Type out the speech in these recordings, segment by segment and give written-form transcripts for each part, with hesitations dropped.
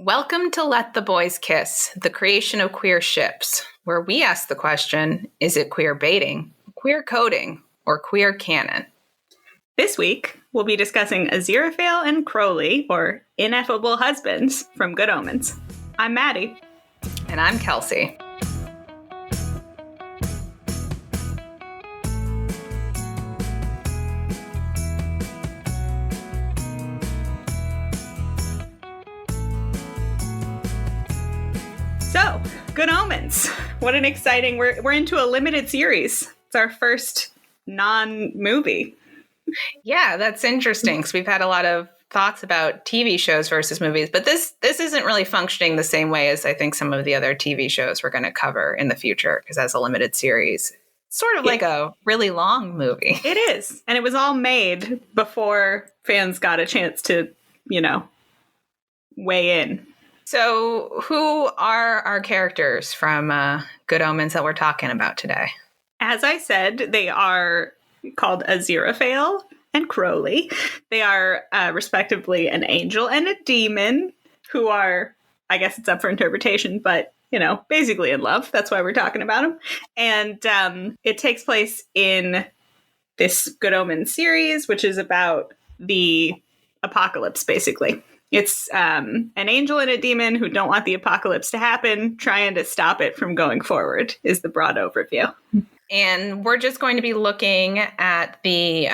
Welcome to Let the Boys Kiss, the creation of queer ships, where we ask the question, is it queer baiting, queer coding, or queer canon? This week, we'll be discussing Aziraphale and Crowley, or Ineffable Husbands, from Good Omens. I'm Maddie. And I'm Kelsey. So, Good Omens. What an exciting... We're into a limited series. It's our first non-movie. Yeah, that's interesting, because we've had a lot of thoughts about TV shows versus movies, but this isn't really functioning the same way as I think some of the other TV shows we're going to cover in the future, because as a limited series, it's sort of like a really long movie. It is. And it was all made before fans got a chance to, weigh in. So who are our characters from Good Omens that we're talking about today? As I said, they are called Aziraphale and Crowley. They are respectively an angel and a demon who are, I guess it's up for interpretation, but, basically in love. That's why we're talking about them. And it takes place in this Good Omens series, which is about the apocalypse, basically. It's an angel and a demon who don't want the apocalypse to happen, trying to stop it from going forward, is the broad overview. And we're just going to be looking at the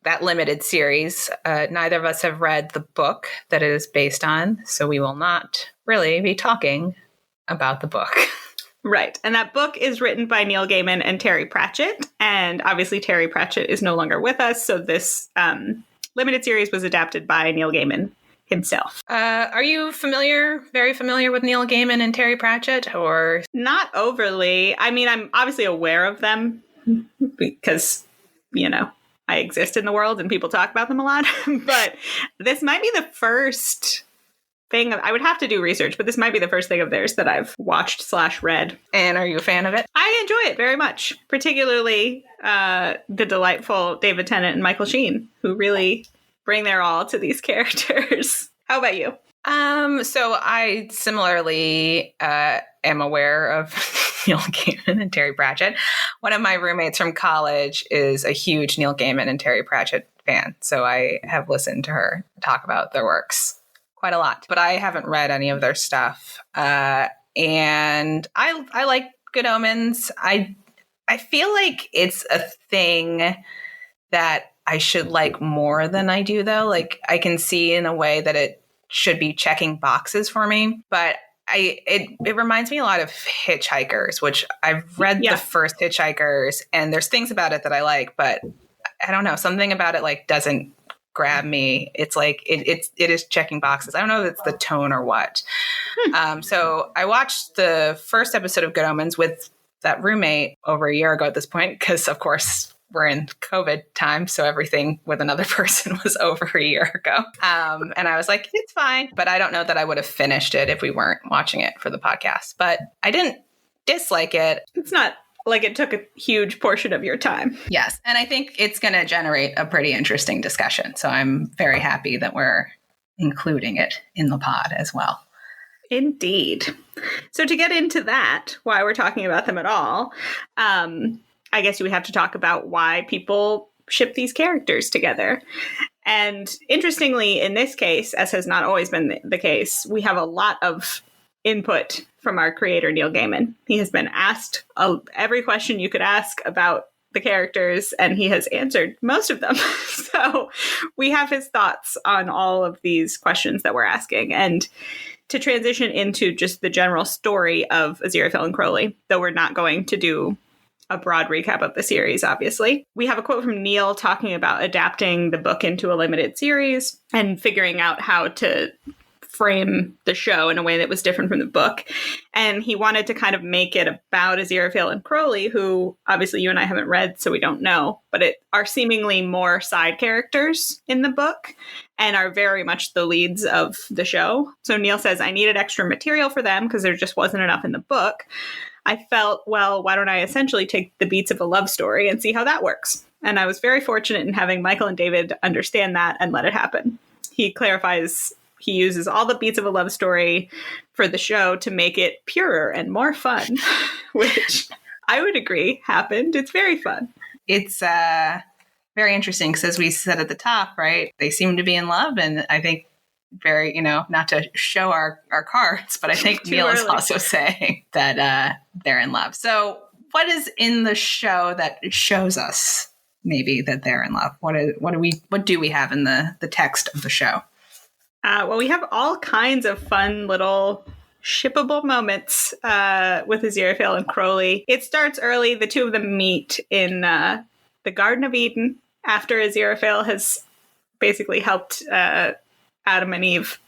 that limited series. Neither of us have read the book that it is based on, so we will not really be talking about the book. Right. And that book is written by Neil Gaiman and Terry Pratchett. And obviously Terry Pratchett is no longer with us, so this limited series was adapted by Neil Gaiman himself. Are you very familiar with Neil Gaiman and Terry Pratchett, or? Not overly. I mean, I'm obviously aware of them because, I exist in the world and people talk about them a lot. But this might be the first thing. I would have to do research, but this might be the first thing of theirs that I've watched/read. And are you a fan of it? I enjoy it very much, particularly the delightful David Tennant and Michael Sheen, who really bring their all to these characters. How about you? So I similarly am aware of Neil Gaiman and Terry Pratchett. One of my roommates from college is a huge Neil Gaiman and Terry Pratchett fan, so I have listened to her talk about their works quite a lot. But I haven't read any of their stuff, and I like Good Omens. I feel like it's a thing that I should like more than I do, though. Like, I can see in a way that it should be checking boxes for me, but it reminds me a lot of Hitchhikers, which I've read the first Hitchhikers, and there's things about it that I like, but I don't know, something about it doesn't grab me. It's like it is checking boxes. I don't know if it's the tone or what. So I watched the first episode of Good Omens with that roommate over a year ago at this point, because of course we're in COVID time, so everything with another person was over a year ago. And I was like, it's fine. But I don't know that I would have finished it if we weren't watching it for the podcast. But I didn't dislike it. It's not like it took a huge portion of your time. Yes. And I think it's going to generate a pretty interesting discussion. So I'm very happy that we're including it in the pod as well. Indeed. So to get into that, why we're talking about them at all, I guess we have to talk about why people ship these characters together. And interestingly, in this case, as has not always been the case, we have a lot of input from our creator, Neil Gaiman. He has been asked every question you could ask about the characters, and he has answered most of them. So we have his thoughts on all of these questions that we're asking. And to transition into just the general story of Aziraphale and Crowley, though we're not going to do a broad recap of the series, obviously. We have a quote from Neil talking about adapting the book into a limited series and figuring out how to frame the show in a way that was different from the book. And he wanted to kind of make it about Aziraphale and Crowley, who obviously you and I haven't read, so we don't know, but are seemingly more side characters in the book and are very much the leads of the show. So Neil says, I needed extra material for them because there just wasn't enough in the book. I felt, well, why don't I essentially take the beats of a love story and see how that works? And I was very fortunate in having Michael and David understand that and let it happen. He clarifies he uses all the beats of a love story for the show to make it purer and more fun, which I would agree happened. It's very fun. It's very interesting because, as we said at the top, right, they seem to be in love. And I think very, not to show our cards, but I think Neil is also saying that they're in love. So what is in the show that shows us maybe that they're in love? What do we have in the text of the show? Well, we have all kinds of fun little shippable moments with Aziraphale and Crowley. It starts early. The two of them meet in the Garden of Eden after Aziraphale has basically helped Adam and Eve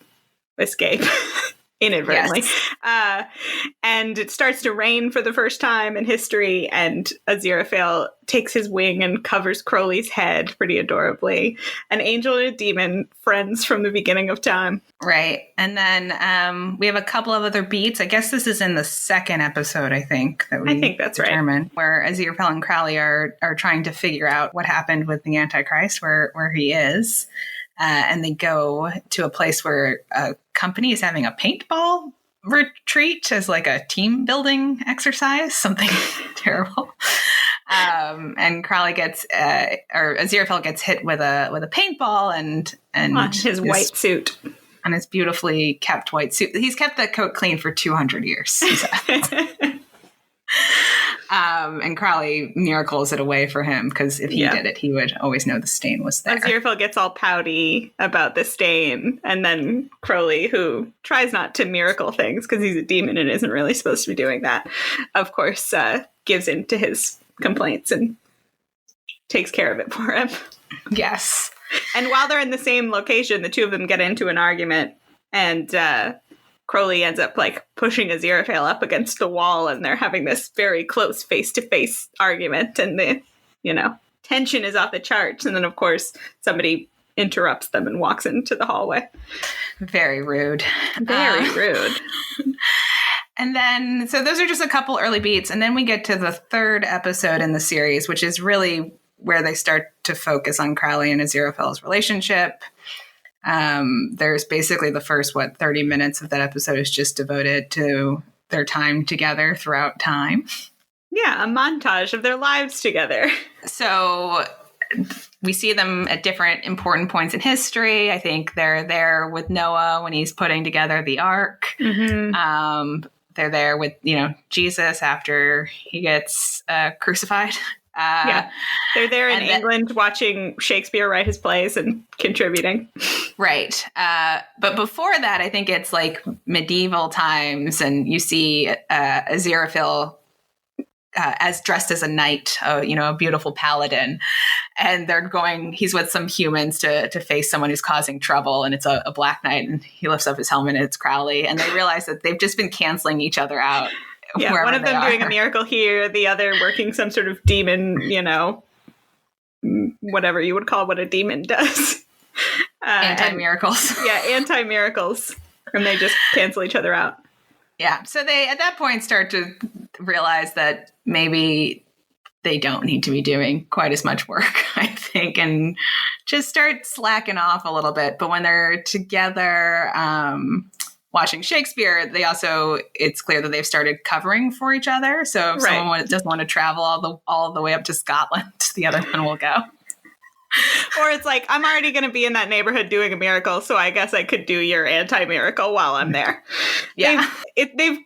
escape inadvertently. Yes. And it starts to rain for the first time in history, and Aziraphale takes his wing and covers Crowley's head pretty adorably. An angel and a demon, friends from the beginning of time. Right. And then we have a couple of other beats. I guess this is in the second episode, I think that's determined, right. Where Aziraphale and Crowley are trying to figure out what happened with the Antichrist, where he is. And they go to a place where a company is having a paintball retreat as like a team building exercise, something terrible. And Crowley gets, or Aziraphale gets hit with a paintball and on his white suit. On his beautifully kept white suit. He's kept that coat clean for 200 years. And Crowley miracles it away for him, because if he did it, he would always know the stain was there. Aziraphale gets all pouty about the stain, and then Crowley, who tries not to miracle things because he's a demon and isn't really supposed to be doing that, of course, gives in to his complaints and takes care of it for him. Yes. And while they're in the same location, the two of them get into an argument, and Crowley ends up like pushing Aziraphale up against the wall, and they're having this very close face-to-face argument, and the tension is off the charts. And then, of course, somebody interrupts them and walks into the hallway. Very rude. Very rude. And then, so those are just a couple early beats, and then we get to the third episode in the series, which is really where they start to focus on Crowley and Aziraphale's relationship. There's basically the first 30 minutes of that episode is just devoted to their time together throughout time. Yeah, a montage of their lives together. So we see them at different important points in history. I think they're there with Noah when he's putting together the ark. Mm-hmm. They're there with Jesus after he gets crucified. They're there in England watching Shakespeare write his plays and contributing. Right. But before that, I think it's like medieval times, and you see Aziraphale as dressed as a knight, a beautiful paladin, and he's with some humans to face someone who's causing trouble, and it's a black knight, and he lifts up his helmet, and it's Crowley, and they realize that they've just been canceling each other out. Yeah, one of them doing a miracle here, the other working some sort of demon, whatever you would call what a demon does. Anti-miracles. Anti-miracles. And they just cancel each other out. Yeah, so they, at that point, start to realize that maybe they don't need to be doing quite as much work, I think, and just start slacking off a little bit. But when they're together, watching Shakespeare, it's clear that they've started covering for each other. So if someone doesn't want to travel all the way up to Scotland, the other one will go. Or it's like, I'm already going to be in that neighborhood doing a miracle, so I guess I could do your anti-miracle while I'm there. Yeah. They've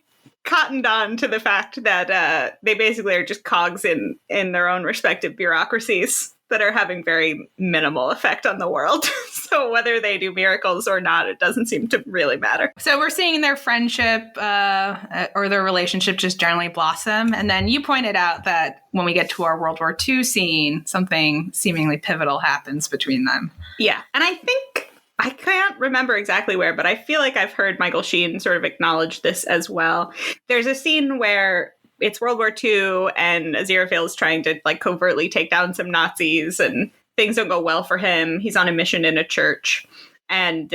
cottoned on to the fact that they basically are just cogs in their own respective bureaucracies that are having very minimal effect on the world. So whether they do miracles or not, it doesn't seem to really matter. So we're seeing their friendship or their relationship just generally blossom. And then you pointed out that when we get to our World War II scene, something seemingly pivotal happens between them. Yeah. And I think, I can't remember exactly where, but I feel like I've heard Michael Sheen sort of acknowledge this as well. There's a scene where it's World War II, and Aziraphale is trying to covertly take down some Nazis, and things don't go well for him. He's on a mission in a church, and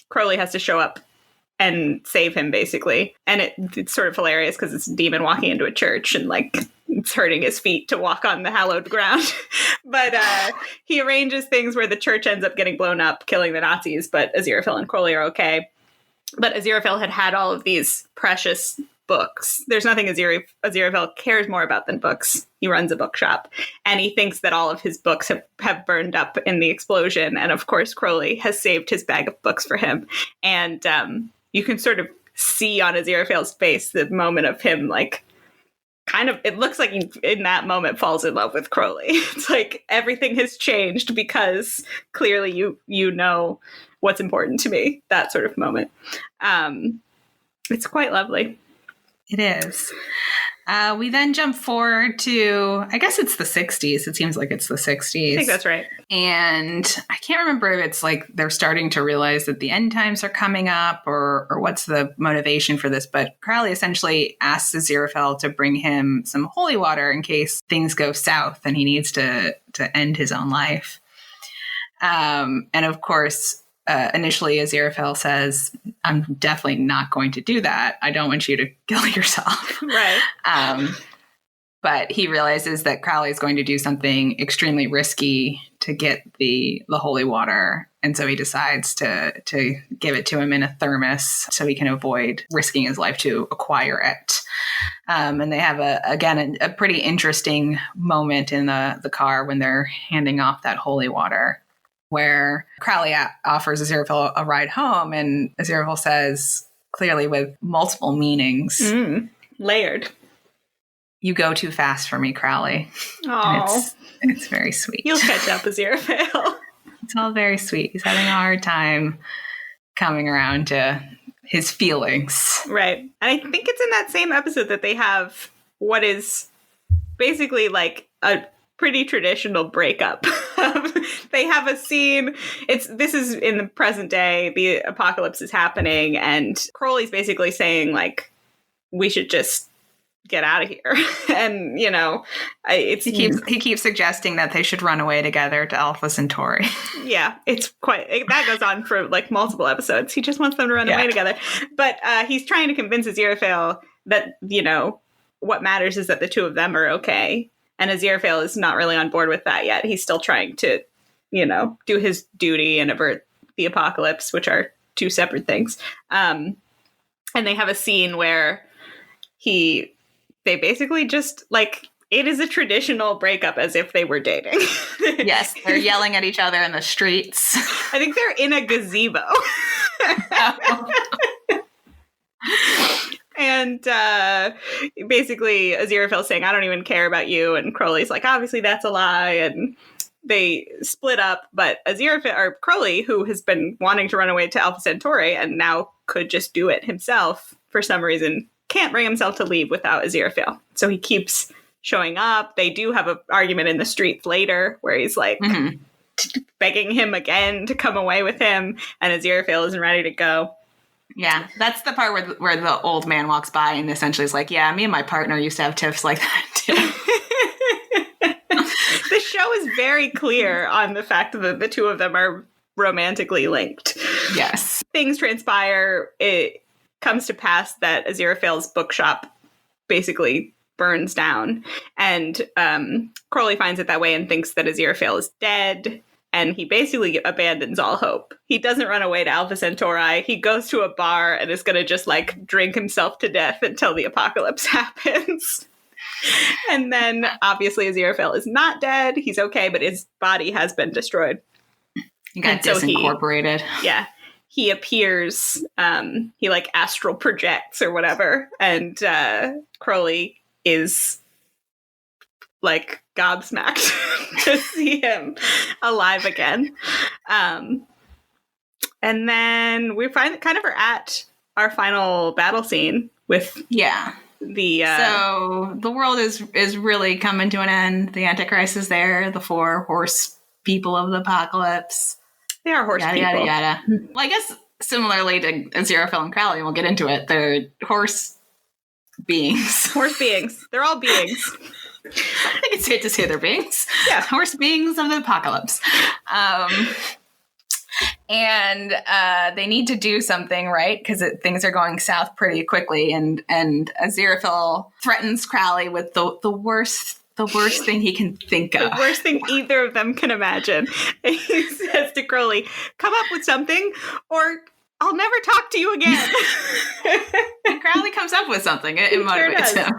Crowley has to show up and save him, basically. And it's sort of hilarious because it's a demon walking into a church and it's hurting his feet to walk on the hallowed ground. But he arranges things where the church ends up getting blown up, killing the Nazis, but Aziraphale and Crowley are okay. But Aziraphale had all of these precious books. There's nothing Aziraphale cares more about than books. He runs a bookshop, and he thinks that all of his books have burned up in the explosion. And of course, Crowley has saved his bag of books for him. And you can sort of see on Aziraphale's face the moment of him, like, kind of, it looks like he, in that moment, falls in love with Crowley. It's like everything has changed because clearly you know what's important to me. That sort of moment. It's quite lovely. It is. We then jump forward to, I guess it's the 60s. It seems like it's the 60s. I think that's right. And I can't remember if it's like they're starting to realize that the end times are coming up or what's the motivation for this. But Crowley essentially asks Aziraphale to bring him some holy water in case things go south and he needs to end his own life. And of course, initially, Aziraphale says, I'm definitely not going to do that. I don't want you to kill yourself. Right. But he realizes that Crowley is going to do something extremely risky to get the holy water. And so he decides to give it to him in a thermos so he can avoid risking his life to acquire it. And they have, a pretty interesting moment in the car when they're handing off that holy water, where Crowley offers Aziraphale a ride home, and Aziraphale says, clearly with multiple meanings, layered, "You go too fast for me, Crowley." Oh, it's very sweet. You'll catch up, Aziraphale. It's all very sweet. He's having a hard time coming around to his feelings. Right. And I think it's in that same episode that they have what is basically like a pretty traditional breakup. They have a scene. This is in the present day. The apocalypse is happening, and Crowley's basically saying, like, we should just get out of here. And he keeps suggesting that they should run away together to Alpha Centauri. Yeah, that goes on for like multiple episodes. He just wants them to run away together. But he's trying to convince Aziraphale that what matters is that the two of them are okay. And Aziraphale is not really on board with that yet. He's still trying to, do his duty and avert the apocalypse, which are two separate things. And they have a scene where they basically just, like, it is a traditional breakup as if they were dating. Yes, they're yelling at each other in the streets. I think they're in a gazebo. And basically, Aziraphale's saying, I don't even care about you. And Crowley's like, obviously that's a lie. And they split up. But Crowley, who has been wanting to run away to Alpha Centauri and now could just do it himself for some reason, can't bring himself to leave without Aziraphale. So he keeps showing up. They do have an argument in the streets later where he's like begging him again to come away with him. And Aziraphale isn't ready to go. Yeah, that's the part where the old man walks by and essentially is like, yeah, me and my partner used to have tiffs like that too. The show is very clear on the fact that the two of them are romantically linked. Yes. Things transpire. It comes to pass that Aziraphale's bookshop basically burns down. And Crowley finds it that way and thinks that Aziraphale is dead. And he basically abandons all hope. He doesn't run away to Alpha Centauri. He goes to a bar and is going to just, like, drink himself to death until the apocalypse happens. And then, obviously, Aziraphale is not dead. He's okay, but his body has been destroyed. He got disincorporated. He appears, he, like, astral projects or whatever. And Crowley is, like, gobsmacked to see him alive again. And then we are at our final battle scene with so the world is really coming to an end. The Antichrist is there. The 4 horse people of the apocalypse. They are horse people. Yada, yada. Well, I guess similarly to Aziraphale and Crowley, we'll get into it. They're horse beings. Horse beings. They're all beings. I think it's safe to say they're beings. Yeah. Horse beings of the apocalypse. And they need to do something, right? Because things are going south pretty quickly. And Aziraphale threatens Crowley with the worst thing he can think of. The worst thing either of them can imagine. He says to Crowley, come up with something or I'll never talk to you again. And Crowley comes up with something. It motivates him.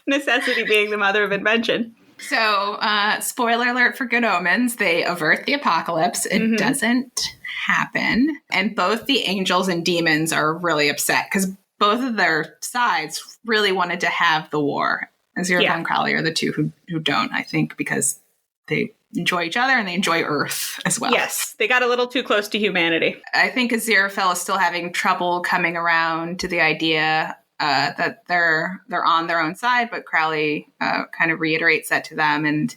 Necessity being the mother of invention. So, spoiler alert for Good Omens, they avert the apocalypse. It doesn't happen. And both the angels and demons are really upset because both of their sides really wanted to have the war. Aziraphale and Crowley are the two who don't, I think, because they enjoy each other and they enjoy Earth as well. Yes, they got a little too close to humanity. I think Aziraphale is still having trouble coming around to the idea that they're on their own side, but Crowley kind of reiterates that to them. And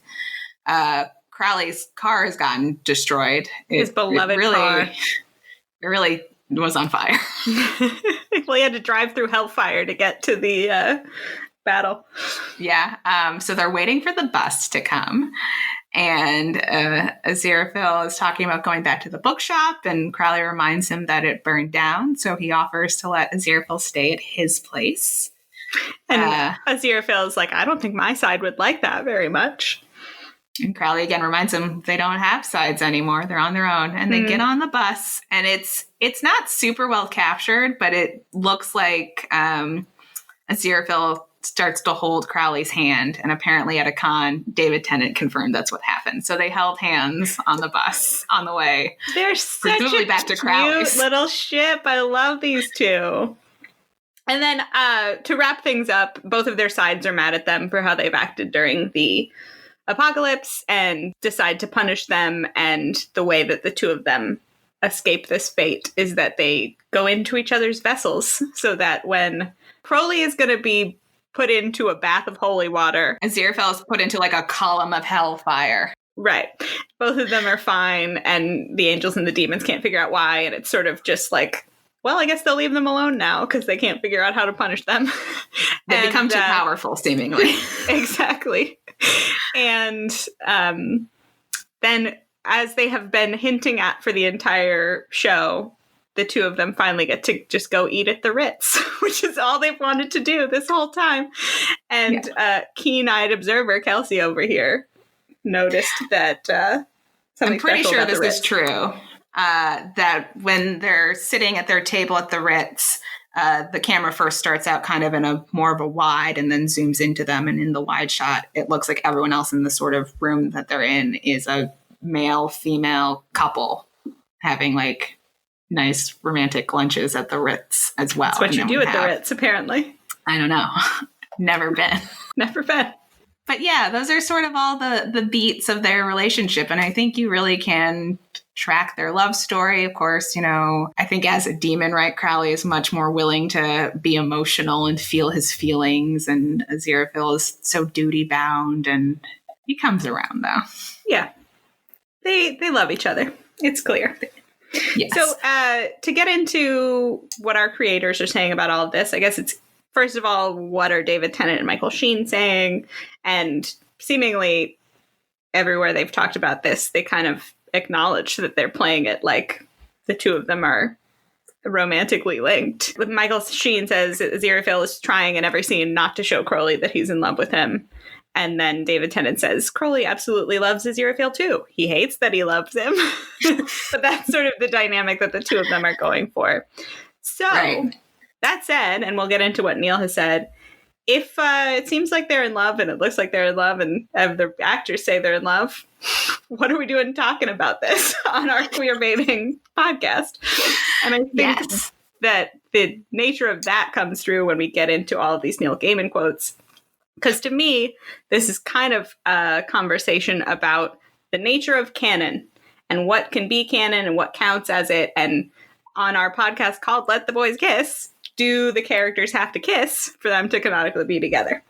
Crowley's car has gotten destroyed. His beloved car. It really was on fire. Well, he had to drive through hellfire to get to the battle. Yeah. So they're waiting for the bus to come. And Aziraphale is talking about going back to the bookshop, and Crowley reminds him that it burned down. So he offers to let Aziraphale stay at his place. And Aziraphale is like, I don't think my side would like that very much. And Crowley again reminds him they don't have sides anymore. They're on their own. And they get on the bus, and it's not super well captured, but it looks like Aziraphale starts to hold Crowley's hand, and apparently at a con, David Tennant confirmed that's what happened. So they held hands on the bus on the way. They're such a back to cute Crowley's little ship. I love these two. And then to wrap things up, both of their sides are mad at them for how they've acted during the apocalypse and decide to punish them. And the way that the two of them escape this fate is that they go into each other's vessels, so that when Crowley is going to be put into a bath of holy water, Aziraphale is put into like a column of hellfire. Right. Both of them are fine, and the angels and the demons can't figure out why, and it's sort of just like, well, I guess they'll leave them alone now because they can't figure out how to punish them. They become too powerful, seemingly. Exactly. And then, as they have been hinting at for the entire show, the two of them finally get to just go eat at the Ritz, which is all they've wanted to do this whole time. And keen-eyed observer Kelsey over here noticed that I'm pretty sure this is true. That when they're sitting at their table at the Ritz, the camera first starts out kind of in a more of a wide and then zooms into them. And in the wide shot, it looks like everyone else in the sort of room that they're in is a male-female couple having like nice romantic lunches at the Ritz as well. That's what you do at the Ritz, apparently. I don't know. Never been. Never been. But yeah, those are sort of all the beats of their relationship. And I think you really can track their love story. Of course, you know, I think as a demon, right, Crowley is much more willing to be emotional and feel his feelings. And Aziraphale is so duty bound, and he comes around though. Yeah. They love each other. It's clear. Yes. So to get into what our creators are saying about all of this, I guess it's, first of all, what are David Tennant and Michael Sheen saying? And seemingly everywhere they've talked about this, they kind of acknowledge that they're playing it like the two of them are romantically linked. Michael Sheen says Aziraphale is trying in every scene not to show Crowley that he's in love with him. And then David Tennant says, Crowley absolutely loves Aziraphale too. He hates that he loves him. But that's sort of the dynamic that the two of them are going for. So, That said, and we'll get into what Neil has said, if it seems like they're in love and it looks like they're in love and the actors say they're in love, what are we doing talking about this on our Queer Baiting podcast? And I think that the nature of that comes through when we get into all of these Neil Gaiman quotes. Because to me, this is kind of a conversation about the nature of canon and what can be canon and what counts as it. And on our podcast called Let the Boys Kiss, do the characters have to kiss for them to canonically be together?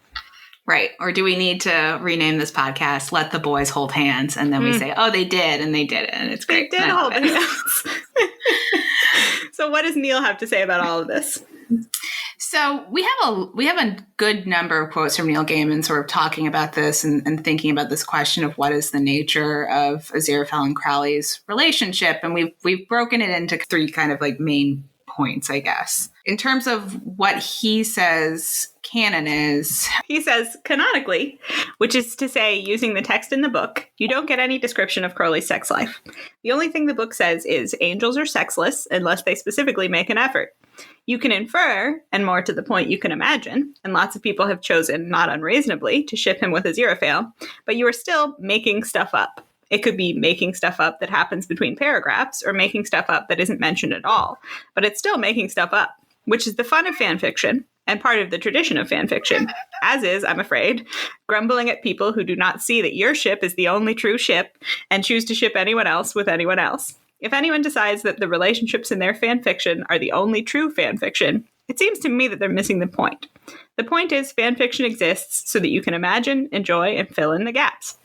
Right. Or do we need to rename this podcast Let the Boys Hold Hands? And then we say, oh, they did, and they did it. And it's great. They did hold hands. So what does Neil have to say about all of this? So we have a good number of quotes from Neil Gaiman sort of talking about this and thinking about this question of what is the nature of Aziraphale and Crowley's relationship, and we've broken it into three kind of like main points, I guess. In terms of what he says canon is, he says canonically, which is to say, using the text in the book, you don't get any description of Crowley's sex life. The only thing the book says is angels are sexless unless they specifically make an effort. You can infer, and more to the point, you can imagine, and lots of people have chosen, not unreasonably, to ship him with Aziraphale, but you are still making stuff up. It could be making stuff up that happens between paragraphs, or making stuff up that isn't mentioned at all, but it's still making stuff up, which is the fun of fan fiction, and part of the tradition of fan fiction, as is, I'm afraid, grumbling at people who do not see that your ship is the only true ship, and choose to ship anyone else with anyone else. If anyone decides that the relationships in their fan fiction are the only true fan fiction, it seems to me that they're missing the point. The point is fan fiction exists so that you can imagine, enjoy, and fill in the gaps.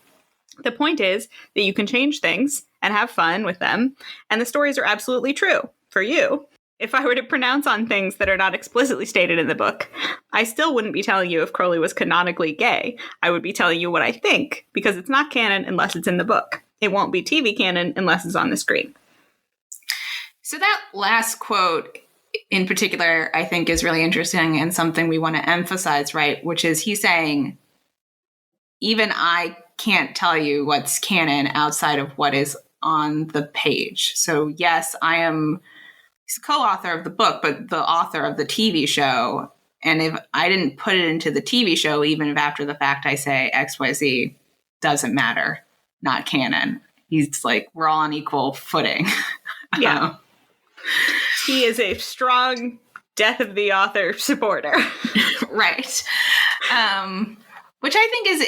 The point is that you can change things and have fun with them, and the stories are absolutely true for you. If I were to pronounce on things that are not explicitly stated in the book, I still wouldn't be telling you if Crowley was canonically gay. I would be telling you what I think, because it's not canon unless it's in the book. It won't be TV canon unless it's on the screen. So that last quote in particular, I think is really interesting and something we want to emphasize, right? Which is he's saying, even I can't tell you what's canon outside of what is on the page. So yes, he's a co-author of the book, but the author of the TV show. And if I didn't put it into the TV show, even if after the fact I say XYZ, doesn't matter, not canon. He's like, we're all on equal footing. Yeah. He is a strong death of the author supporter. Right. Which I think is,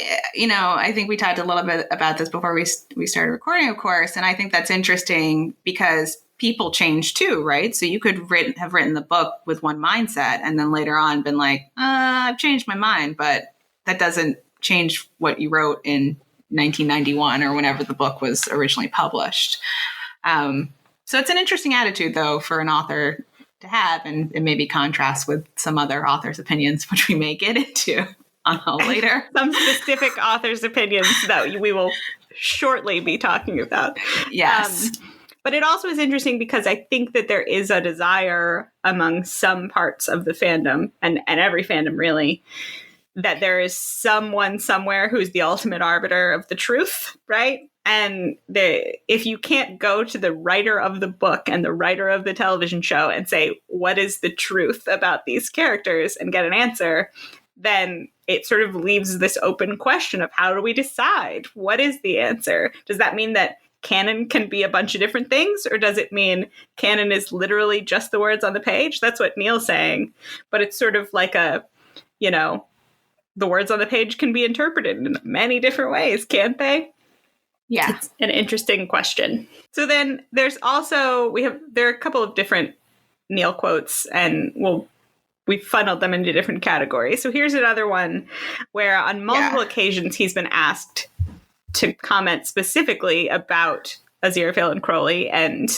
I think we talked a little bit about this before we started recording, of course. And I think that's interesting because people change too, right? So you could have written the book with one mindset and then later on been like, I've changed my mind, but that doesn't change what you wrote in 1991 or whenever the book was originally published. So it's an interesting attitude, though, for an author to have, and maybe contrast with some other authors' opinions, which we may get into later. Some specific authors' opinions that we will shortly be talking about. Yes. But it also is interesting because I think that there is a desire among some parts of the fandom, and every fandom really, that there is someone somewhere who's the ultimate arbiter of the truth, right? And if you can't go to the writer of the book and the writer of the television show and say, what is the truth about these characters and get an answer, then it sort of leaves this open question of how do we decide? What is the answer? Does that mean that canon can be a bunch of different things? Or does it mean canon is literally just the words on the page? That's what Neil's saying. But it's sort of like the words on the page can be interpreted in many different ways, can't they? Yeah. It's an interesting question. So then there's also, there are a couple of different Neil quotes, and we've funneled them into different categories. So here's another one where on multiple occasions he's been asked to comment specifically about Aziraphale and Crowley and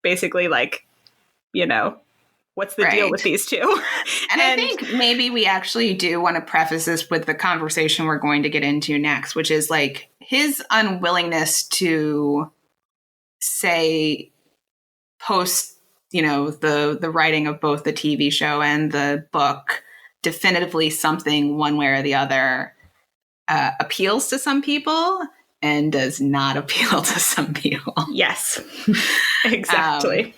basically what's the deal with these two? And I think maybe we actually do want to preface this with the conversation we're going to get into next, which is like his unwillingness to say post, the writing of both the TV show and the book definitively something one way or the other appeals to some people and does not appeal to some people. Yes, exactly.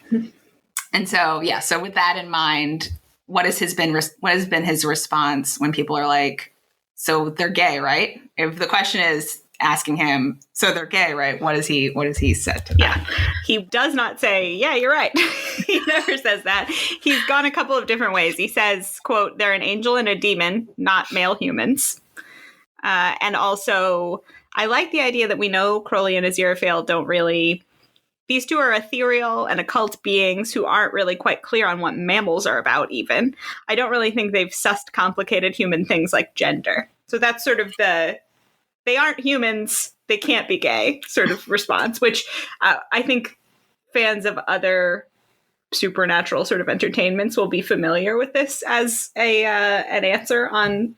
And so, so with that in mind, what has been his response when people are like, so they're gay, right? If the question is asking him, so they're gay, right? What has he said to that? Yeah. He does not say, yeah, you're right. He never says that. He's gone a couple of different ways. He says, quote, they're an angel and a demon, not male humans. And also, I like the idea that we know Crowley and Aziraphale don't really... These two are ethereal and occult beings who aren't really quite clear on what mammals are about, even. I don't really think they've sussed complicated human things like gender. So that's sort of they aren't humans, they can't be gay sort of response, which I think fans of other supernatural sort of entertainments will be familiar with this as an answer on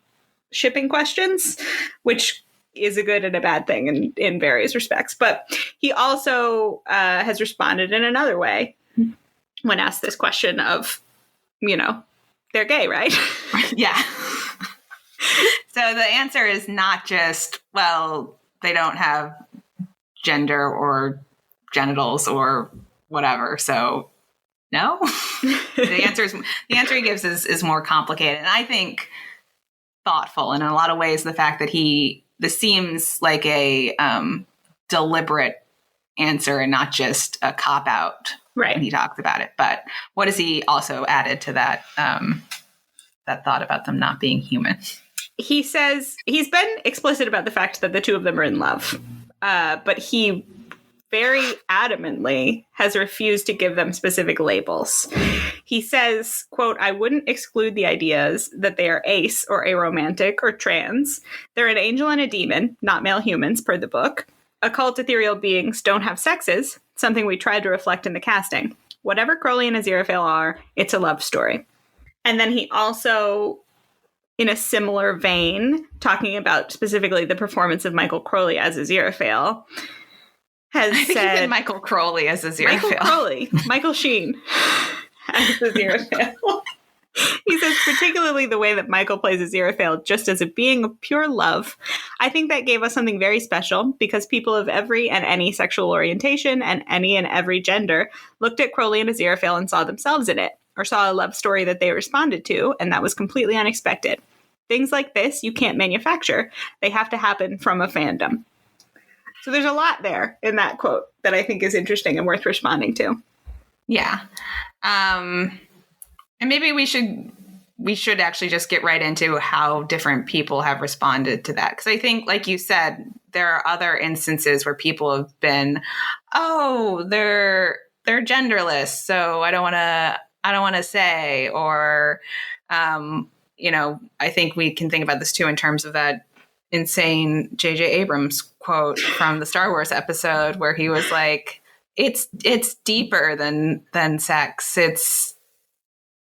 shipping questions, which is a good and a bad thing in various respects. But he also has responded in another way when asked this question of, they're gay, right? Yeah. So the answer is not just, well, they don't have gender or genitals or whatever. So no. the answer he gives is more complicated, and I think thoughtful. And in a lot of ways, the fact that this seems like a deliberate answer and not just a cop out when he talks about it. But what has he also added to that that thought about them not being human? He says he's been explicit about the fact that the two of them are in love, but he very adamantly has refused to give them specific labels. He says, quote, "I wouldn't exclude the ideas that they are ace or aromantic or trans. They're an angel and a demon, not male humans, per the book. Occult ethereal beings don't have sexes, something we tried to reflect in the casting. Whatever Crowley and Aziraphale are, it's a love story." And then he also, in a similar vein, talking about specifically the performance of Michael Crowley as Aziraphale, has said Michael Crowley as Aziraphale. Michael Sheen as Aziraphale. He says, particularly the way that Michael plays Aziraphale, just as a being of pure love. I think that gave us something very special because people of every and any sexual orientation and any and every gender looked at Crowley and Aziraphale and saw themselves in it, or saw a love story that they responded to, and that was completely unexpected. Things like this you can't manufacture. They have to happen from a fandom. So there's a lot there in that quote that I think is interesting and worth responding to. Yeah. And maybe we should actually just get right into how different people have responded to that. Because I think, like you said, there are other instances where people have been, oh, they're genderless, so I don't want to say, or I think we can think about this too in terms of that insane J.J. Abrams quote from the Star Wars episode where he was like, it's deeper than sex. It's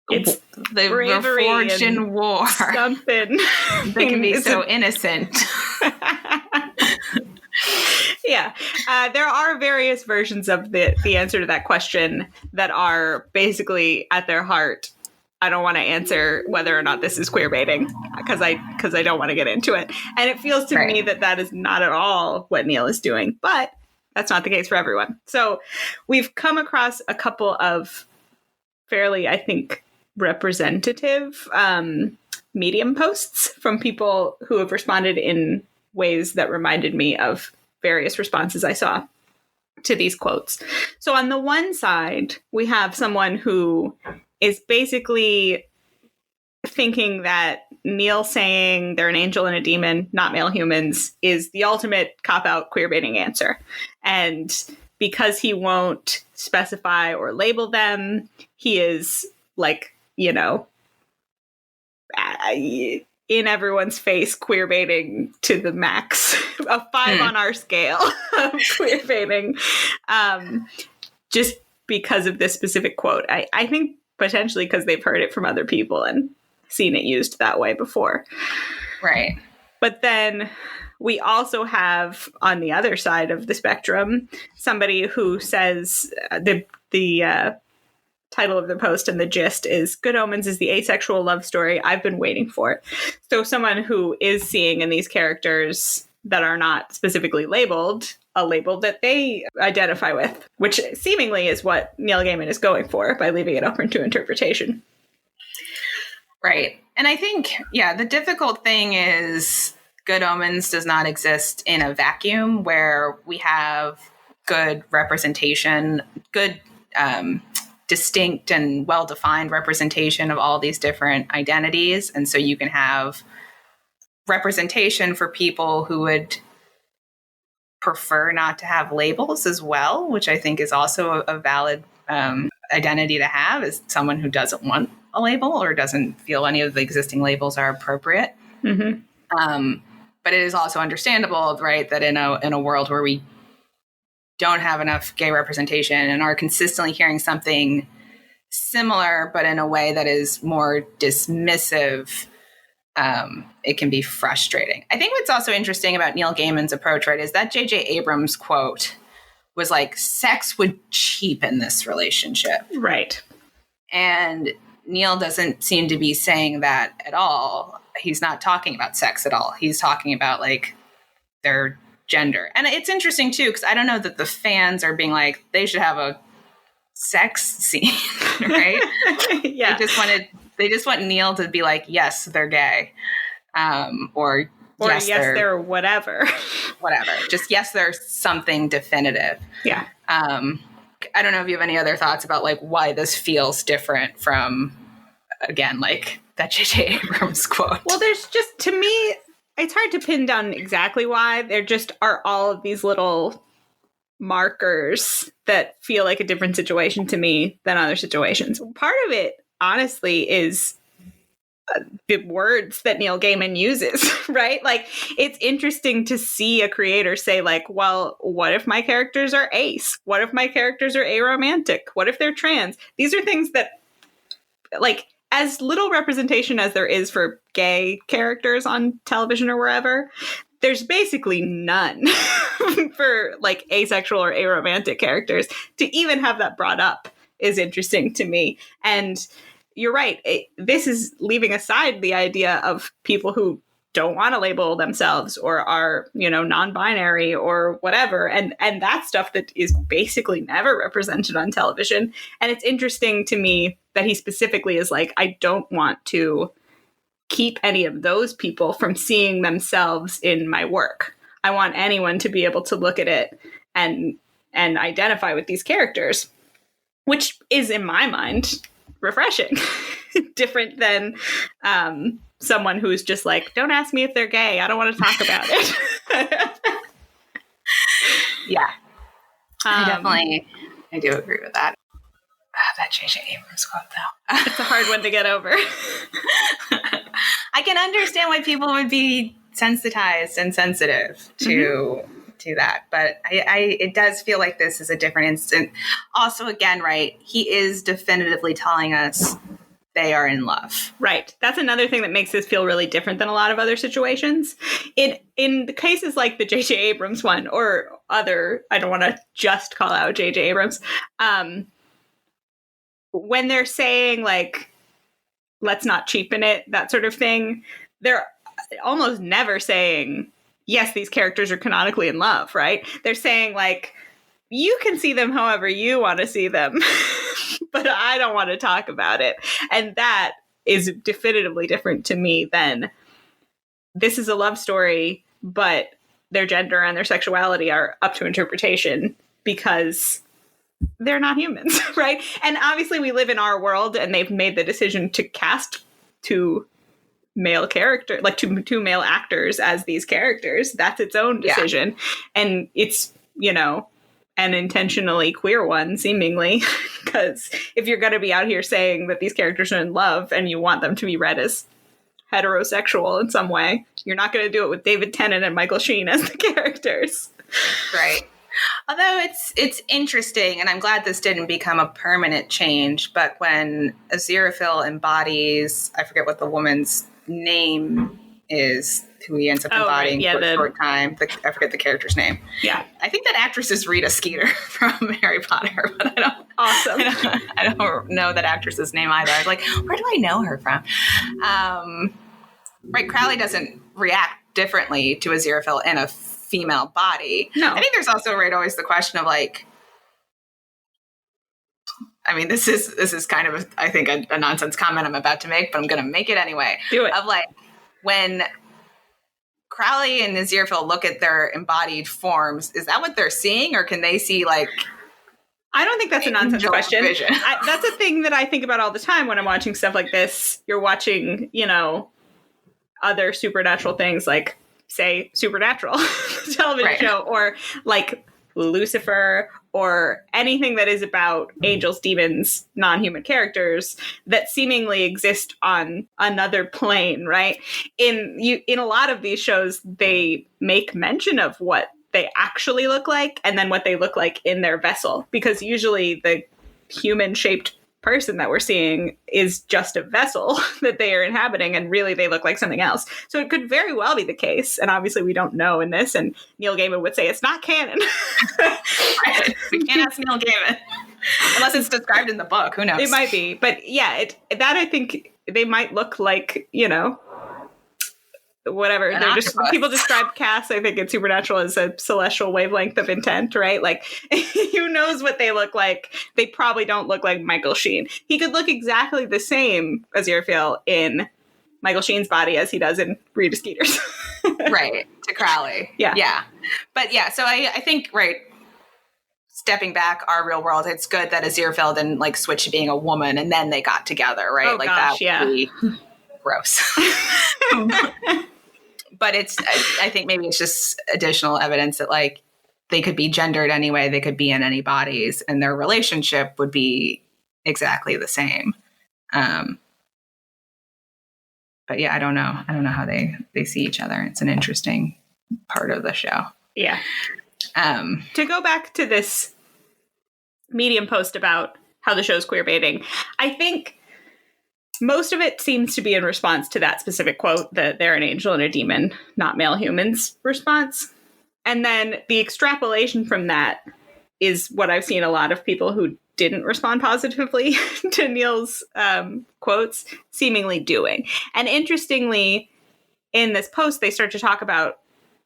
the bravery forged in war. Something that can be so innocent. Yeah. There are various versions of the answer to that question that are basically at their heart, I don't want to answer whether or not this is queer baiting because I don't want to get into it. And it feels to me that is not at all what Neil is doing, but that's not the case for everyone. So we've come across a couple of fairly, I think, representative Medium posts from people who have responded in ways that reminded me of various responses I saw to these quotes. So on the one side, we have someone who is basically thinking that Neil saying they're an angel and a demon, not male humans, is the ultimate cop-out queer-baiting answer. And because he won't specify or label them, he is like, in everyone's face, queer baiting to the max. A 5 on our scale of queer baiting. Just because of this specific quote. I think potentially because they've heard it from other people and seen it used that way before. Right. But then we also have, on the other side of the spectrum, somebody who says the title of the post and the gist is "Good Omens is the asexual love story I've been waiting for." So someone who is seeing in these characters that are not specifically labeled a label that they identify with, which seemingly is what Neil Gaiman is going for by leaving it open to interpretation. Right. And I think, the difficult thing is Good Omens does not exist in a vacuum where we have good representation, good distinct and well-defined representation of all these different identities. And so you can have representation for people who would prefer not to have labels as well, which I think is also a valid identity to have, as someone who doesn't want a label or doesn't feel any of the existing labels are appropriate. Mm-hmm. But it is also understandable, right, that in a world where we don't have enough gay representation and are consistently hearing something similar, but in a way that is more dismissive, it can be frustrating. I think what's also interesting about Neil Gaiman's approach, right, is that J.J. Abrams' quote was like, sex would cheapen this relationship. Right. And Neil doesn't seem to be saying that at all. He's not talking about sex at all. He's talking about like their gender. And it's interesting too, because I don't know that the fans are being like, they should have a sex scene, right? Yeah. They just want Neil to be like, yes, they're gay. Or yes, they're whatever. Whatever. Just yes, there's something definitive. Yeah. I don't know if you have any other thoughts about like why this feels different from, again, like that J.J. Abrams quote. Well, there's just, to me, it's hard to pin down exactly why. There just are all of these little markers that feel like a different situation to me than other situations. Part of it, honestly, is the words that Neil Gaiman uses, right? Like, it's interesting to see a creator say, like, well, what if my characters are ace? What if my characters are aromantic? What if they're trans? These are things that, like, as little representation as there is for gay characters on television or wherever, there's basically none for, like, asexual or aromantic characters. To even have that brought up is interesting to me. And you're right. This is leaving aside the idea of people who don't want to label themselves or are, non-binary or whatever. And that stuff that is basically never represented on television. And it's interesting to me that he specifically is like, I don't want to keep any of those people from seeing themselves in my work. I want anyone to be able to look at it and identify with these characters, which is, in my mind, refreshing. Different than someone who's just like, don't ask me if they're gay. I don't want to talk about it. Yeah. I do agree with that. That J.J. Abrams quote, though. It's a hard one to get over. I can understand why people would be sensitized and sensitive to that. But it does feel like this is a different instant. Also, again, right, he is definitively telling us they are in love. Right. That's another thing that makes this feel really different than a lot of other situations. In the cases like the J.J. Abrams one or other, I don't want to just call out J.J. Abrams, when they're saying, like, let's not cheapen it, that sort of thing, they're almost never saying, yes, these characters are canonically in love, right? They're saying, like, you can see them however you want to see them, but I don't want to talk about it. And that is definitively different to me than this is a love story, but their gender and their sexuality are up to interpretation because they're not humans, right? And obviously we live in our world and they've made the decision to cast two male male actors as these characters. That's its own decision. Yeah. And it's, an intentionally queer one, seemingly, because if you're going to be out here saying that these characters are in love and you want them to be read as heterosexual in some way, you're not going to do it with David Tennant and Michael Sheen as the characters. Right. Although it's interesting, and I'm glad this didn't become a permanent change, but when Aziraphale embodies, I forget what the woman's name is, who he ends up embodying for a short time. I forget the character's name. Yeah. I think that actress is Rita Skeeter from Harry Potter, but I don't know that actress's name either. I was like, where do I know her from? Right, Crowley doesn't react differently to Aziraphale in a female body. No. I think there's also always the question of, like, I mean, this is kind of I think a nonsense comment I'm about to make, but I'm going to make it anyway. Do it. Of, like, when Crowley and Aziraphale look at their embodied forms, is that what they're seeing, or can they see, like, I don't think that's a nonsense question. That's a thing that I think about all the time when I'm watching stuff like this. You're watching, other supernatural things, like, say, Supernatural television show, or like Lucifer, or anything that is about angels, demons, non-human characters that seemingly exist on another plane, right? In a lot of these shows, they make mention of what they actually look like and then what they look like in their vessel, because usually the human-shaped person that we're seeing is just a vessel that they are inhabiting, and really they look like something else. So it could very well be the case, and obviously we don't know in this, and Neil Gaiman would say it's not canon. We can't ask Neil Gaiman. Unless it's described in the book. Who knows? It might be. But yeah, that I think they might look like, whatever. People describe Cass, I think, in Supernatural as a celestial wavelength of intent, right? Like, who knows what they look like? They probably don't look like Michael Sheen. He could look exactly the same as Aziraphale in Michael Sheen's body as he does in Rita Skeeter's. Right. To Crowley. Yeah. Yeah. But yeah, so I think, right, stepping back, our real world, it's good that Aziraphale didn't like switch to being a woman and then they got together, right? Oh, like gosh, that would be gross. But I think maybe it's just additional evidence that like they could be gendered anyway, they could be in any bodies, and their relationship would be exactly the same. But yeah, I don't know how they see each other. It's an interesting part of the show. Yeah. To go back to this Medium post about how the show's queer baiting, I think most of it seems to be in response to that specific quote that they're an angel and a demon, not male humans response. And then the extrapolation from that is what I've seen a lot of people who didn't respond positively to Neil's quotes seemingly doing. And interestingly, in this post, they start to talk about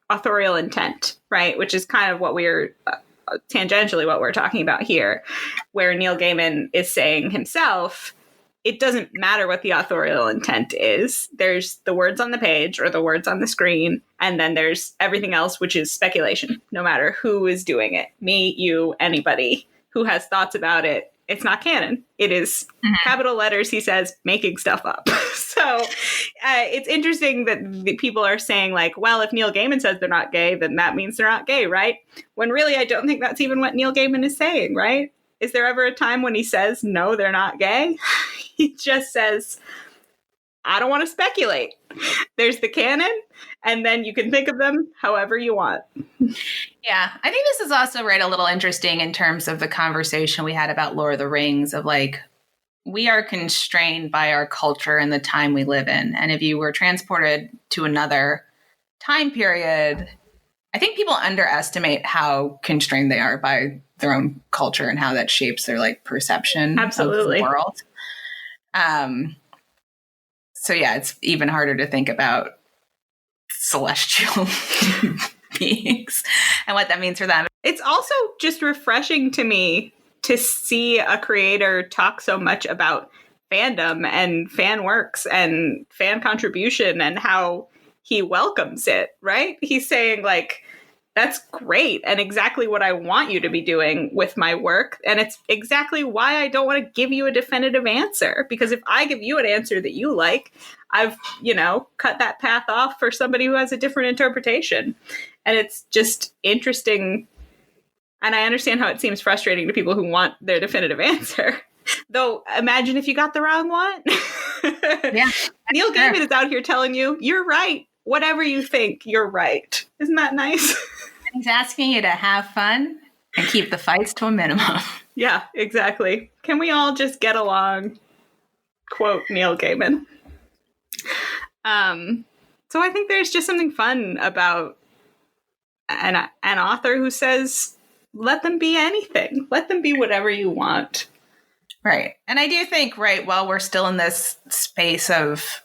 authorial intent, right? Which is kind of what we're tangentially what we're talking about here, where Neil Gaiman is saying himself, it doesn't matter what the authorial intent is. There's the words on the page or the words on the screen, and then there's everything else, which is speculation, no matter who is doing it. Me, you, anybody who has thoughts about it. It's not canon. It is capital letters, he says, making stuff up. So it's interesting that the people are saying like, well, if Neil Gaiman says they're not gay, then that means they're not gay, right? When really, I don't think that's even what Neil Gaiman is saying, right? Is there ever a time when he says, no, they're not gay? He just says, I don't want to speculate. There's the canon, and then you can think of them however you want. Yeah, I think this is also, right, a little interesting in terms of the conversation we had about Lord of the Rings of like, we are constrained by our culture and the time we live in. And if you were transported to another time period, I think people underestimate how constrained they are by their own culture and how that shapes their like perception Absolutely. of the world. So yeah, it's even harder to think about celestial beings and what that means for them. It's also just refreshing to me to see a creator talk so much about fandom and fan works and fan contribution and how he welcomes it, right? He's saying like, that's great and exactly what I want you to be doing with my work. And it's exactly why I don't want to give you a definitive answer. Because if I give you an answer that you like, I've, cut that path off for somebody who has a different interpretation. And it's just interesting. And I understand how it seems frustrating to people who want their definitive answer. Though, imagine if you got the wrong one. Yeah. Neil Gaiman is out here telling you, you're right. Whatever you think, you're right. Isn't that nice? He's asking you to have fun and keep the fights to a minimum. Yeah, exactly. Can we all just get along? Quote Neil Gaiman. So I think there's just something fun about an author who says, let them be anything. Let them be whatever you want. Right. And I do think, right, while we're still in this space of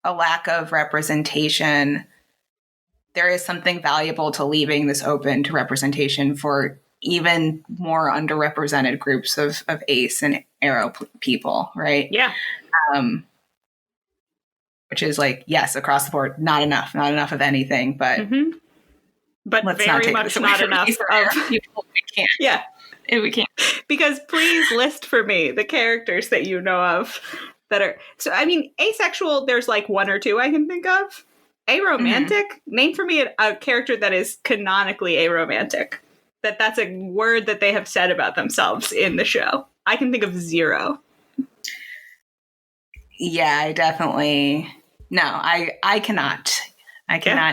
a lack of representation, there is something valuable to leaving this open to representation for even more underrepresented groups of Ace and Arrow people, right? Yeah. Which is like, yes, across the board, not enough of anything, but but very much not enough of people. We can't. Yeah. We can't. Because please list for me the characters that you know of that are, so I mean, asexual, there's like one or two I can think of. Aromantic, name for me a character that is canonically aromantic. That's a word that they have said about themselves in the show. I can think of zero. Yeah, I definitely, no, I cannot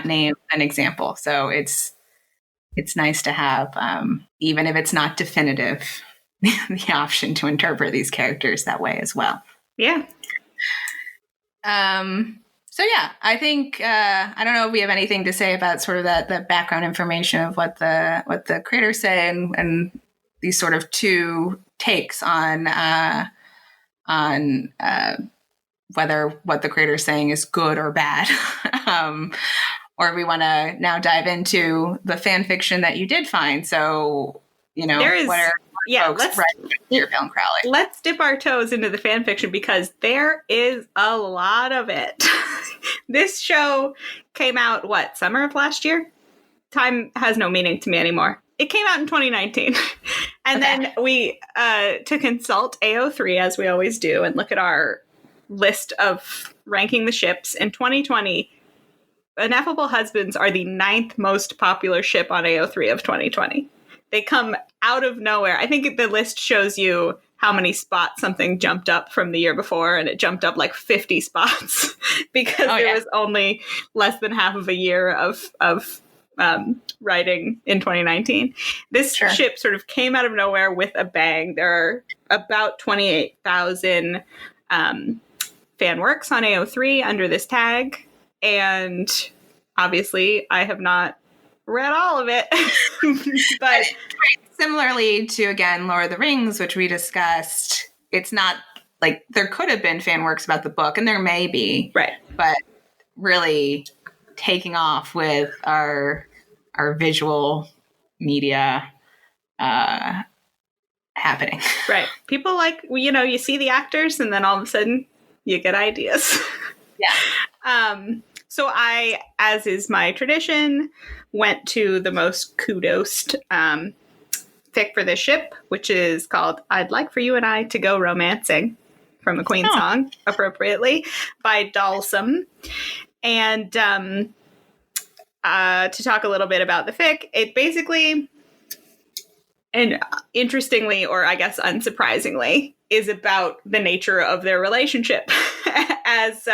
name an example. So it's nice to have, even if it's not definitive, the option to interpret these characters that way as well. Yeah. So yeah, I think I don't know if we have anything to say about sort of the background information of what the creators say and these sort of two takes on whether what the creator is saying is good or bad. Or we want to now dive into the fan fiction that you did find. So, what are folks writing your film, Crowley? Let's dip our toes into the fan fiction because there is a lot of it. This show came out, summer of last year? Time has no meaning to me anymore. It came out in 2019. And then we, to consult AO3, as we always do, and look at our list of ranking the ships, in 2020, Ineffable Husbands are the 9th most popular ship on AO3 of 2020. They come out of nowhere. I think the list shows you how many spots something jumped up from the year before, and it jumped up like 50 spots because there was only less than half of a year of writing in 2019. This ship sort of came out of nowhere with a bang. There are about 28,000 fan works on AO3 under this tag. And obviously, I have not read all of it. But similarly to, again, Lord of the Rings, which we discussed, it's not like there could have been fan works about the book, and there may be. Right. But really taking off with our visual media happening. Right. People you see the actors, and then all of a sudden you get ideas. Yeah. So I, as is my tradition, went to the most kudosed fic for this ship, which is called "I'd Like for You and I to Go Romancing" from a Queen song, appropriately, by Dalsum. And to talk a little bit about the fic, it basically, and interestingly, or I guess unsurprisingly, is about the nature of their relationship, as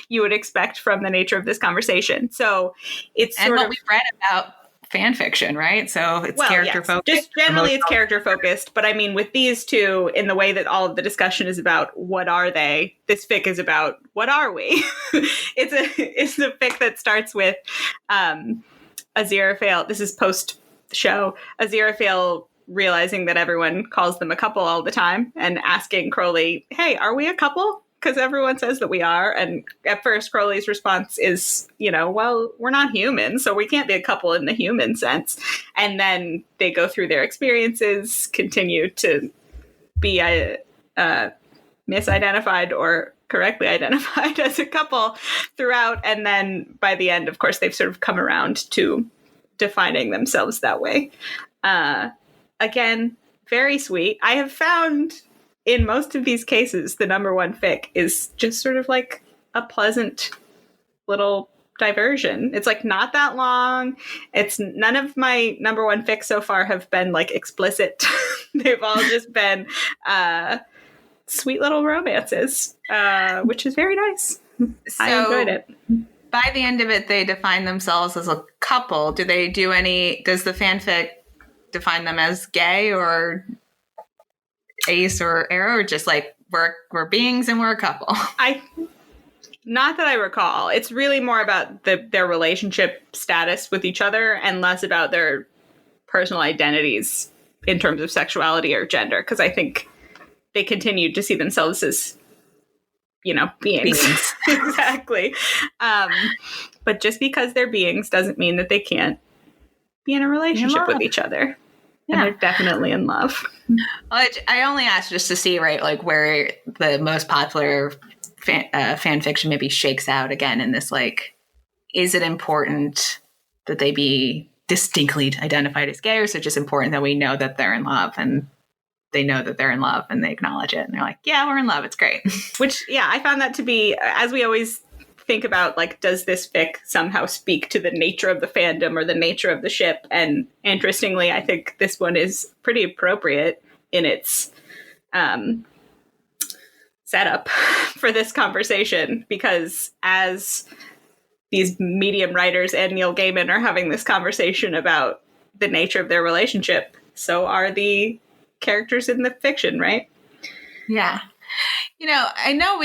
you would expect from the nature of this conversation. So it's and what we've read about fan fiction, right? So it's character focused. Just generally, it's character focused. But I mean, with these two, in the way that all of the discussion is about what are they, this fic is about what are we. It's a fic that starts with Aziraphale. This is post show. Aziraphale realizing that everyone calls them a couple all the time and asking Crowley, "Hey, are we a couple? Because everyone says that we are." And at first, Crowley's response is, well, we're not human, so we can't be a couple in the human sense. And then they go through their experiences, continue to be misidentified or correctly identified as a couple throughout. And then by the end, of course, they've sort of come around to defining themselves that way. Again, very sweet. I have found in most of these cases, the number one fic is just sort of like a pleasant little diversion. It's like not that long. It's none of my number one fics so far have been like explicit. They've all just been sweet little romances, which is very nice. So, I enjoyed it. By the end of it, they define themselves as a couple. Does the fanfic define them as gay or ace or arrow, or just like we're beings and we're a couple? Not that I recall. It's really more about their relationship status with each other and less about their personal identities in terms of sexuality or gender, because I think they continued to see themselves as, beings. Exactly. But just because they're beings doesn't mean that they can't be in a relationship with each other. Yeah. And they're definitely in love. Well, I only asked just to see, right, like where the most popular fan fiction maybe shakes out again in this, like, is it important that they be distinctly identified as gay, or is it just important that we know that they're in love and they know that they're in love and they acknowledge it and they're like, yeah, we're in love, it's great. Which, yeah, I found that to be, as we always think about, like, does this fic somehow speak to the nature of the fandom or the nature of the ship? And interestingly, I think this one is pretty appropriate in its setup for this conversation, because as these medium writers and Neil Gaiman are having this conversation about the nature of their relationship, so are the characters in the fiction, right? Yeah. I know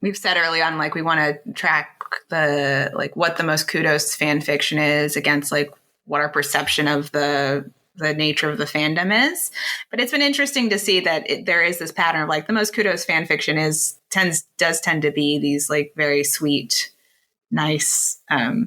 we've said early on, like, we want to track the, like, what the most kudos fan fiction is against, like, what our perception of the nature of the fandom is. But it's been interesting to see that there is this pattern of, like, the most kudos fan fiction does tend to be these, like, very sweet, nice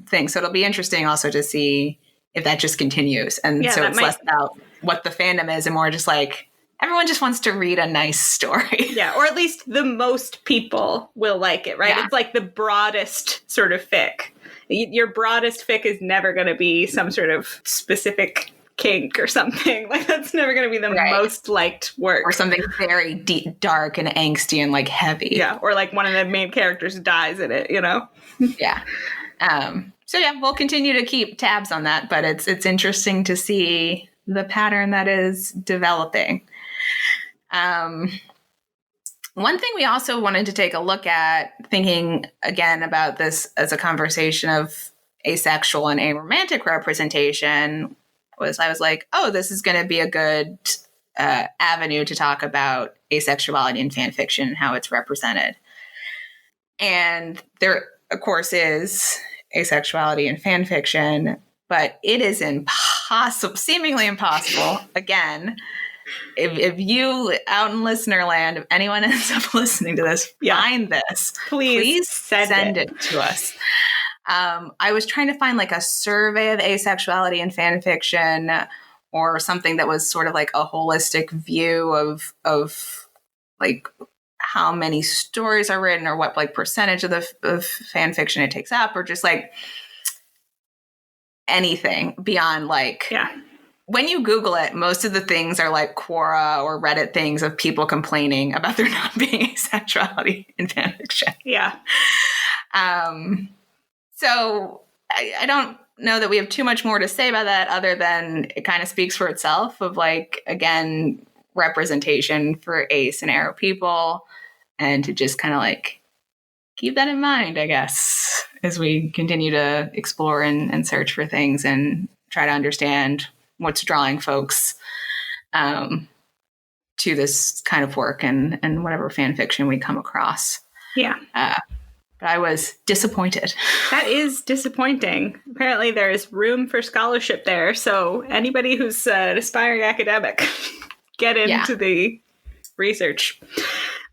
things. So it'll be interesting also to see if that just continues. And so it's less about what the fandom is and more just like, everyone just wants to read a nice story. Yeah, or at least the most people will like it, right? Yeah. It's like the broadest sort of fic. Your broadest fic is never going to be some sort of specific kink or something. Like, that's never going to be the most liked work. Or something very deep, dark and angsty and, like, heavy. Yeah, or like one of the main characters dies in it, Yeah. So yeah, we'll continue to keep tabs on that, but it's interesting to see the pattern that is developing. One thing we also wanted to take a look at, thinking again about this as a conversation of asexual and aromantic representation, I was like, oh, this is going to be a good avenue to talk about asexuality in fan fiction and how it's represented. And there, of course, is asexuality in fan fiction, but it is seemingly impossible, again. If you out in listener land, if anyone ends up listening to this, find this, please send it to us. I was trying to find, like, a survey of asexuality in fan fiction, or something that was sort of like a holistic view of like how many stories are written, or what, like, percentage of fan fiction it takes up, or just like anything beyond, like, when you Google it, most of the things are like Quora or Reddit things of people complaining about there not being asexuality in fan fiction. Yeah. So I don't know that we have too much more to say about that, other than it kind of speaks for itself of, like, again, representation for ace and aro people, and to just kind of, like, keep that in mind, I guess, as we continue to explore and search for things and try to understand what's drawing folks to this kind of work and whatever fan fiction we come across. Yeah. But I was disappointed. That is disappointing. Apparently there's room for scholarship there. So anybody who's an aspiring academic, get into the research.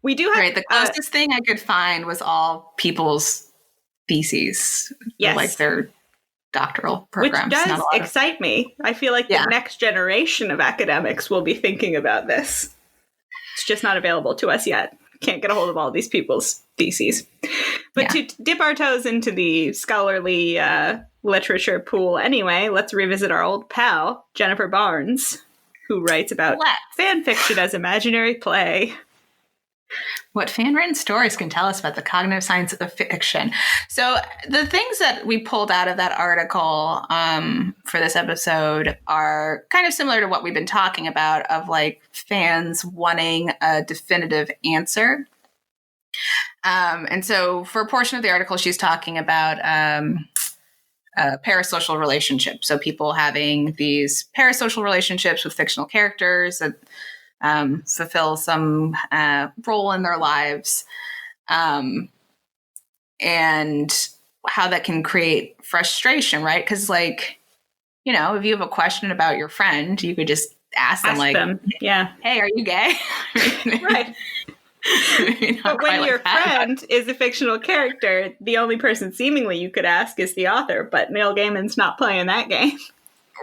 We do have... Right. The closest thing I could find was all people's theses. Yes. Like their doctoral programs. Which does excite me. I feel like the next generation of academics will be thinking about this. It's just not available to us yet. Can't get a hold of all these people's theses. But to dip our toes into the scholarly literature pool anyway, let's revisit our old pal, Jennifer Barnes, who writes about fan fiction as imaginary play. What fan-written stories can tell us about the cognitive science of fiction. So the things that we pulled out of that article for this episode are kind of similar to what we've been talking about, of, like, fans wanting a definitive answer. And so for a portion of the article, she's talking about parasocial relationships. So people having these parasocial relationships with fictional characters that fulfill some role in their lives, and how that can create frustration, right? Because, like, if you have a question about your friend, you could just ask them, hey, are you gay? Right. But when your friend is a fictional character, the only person seemingly you could ask is the author, but Neil Gaiman's not playing that game.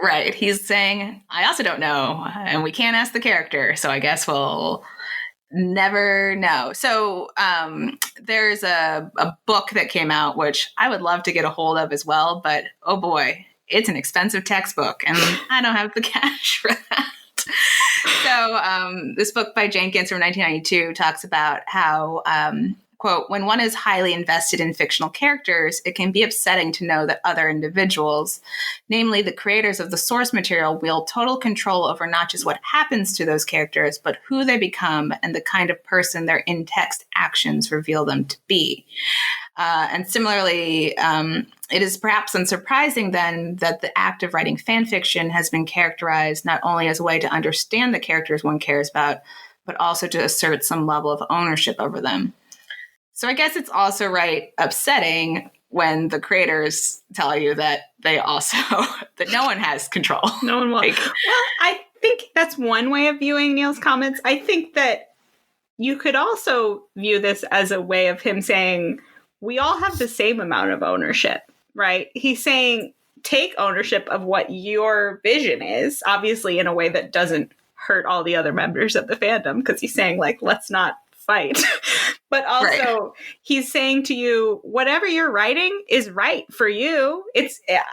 Right. He's saying, I also don't know, and we can't ask the character, so I guess we'll never know. So there's a book that came out, which I would love to get a hold of as well, but oh boy, it's an expensive textbook, and I don't have the cash for that. So this book by Jenkins from 1992 talks about how, quote, when one is highly invested in fictional characters, it can be upsetting to know that other individuals, namely the creators of the source material, wield total control over not just what happens to those characters, but who they become and the kind of person their in-text actions reveal them to be. And similarly, it is perhaps unsurprising then that the act of writing fan fiction has been characterized not only as a way to understand the characters one cares about, but also to assert some level of ownership over them. So I guess it's also upsetting when the creators tell you that they also, that no one has control. No one will. Well, I think that's one way of viewing Neil's comments. I think that you could also view this as a way of him saying, we all have the same amount of ownership, right? He's saying, take ownership of what your vision is, obviously in a way that doesn't hurt all the other members of the fandom, because he's saying, like, let's not fight. But also, he's saying to you, whatever you're writing is right for you.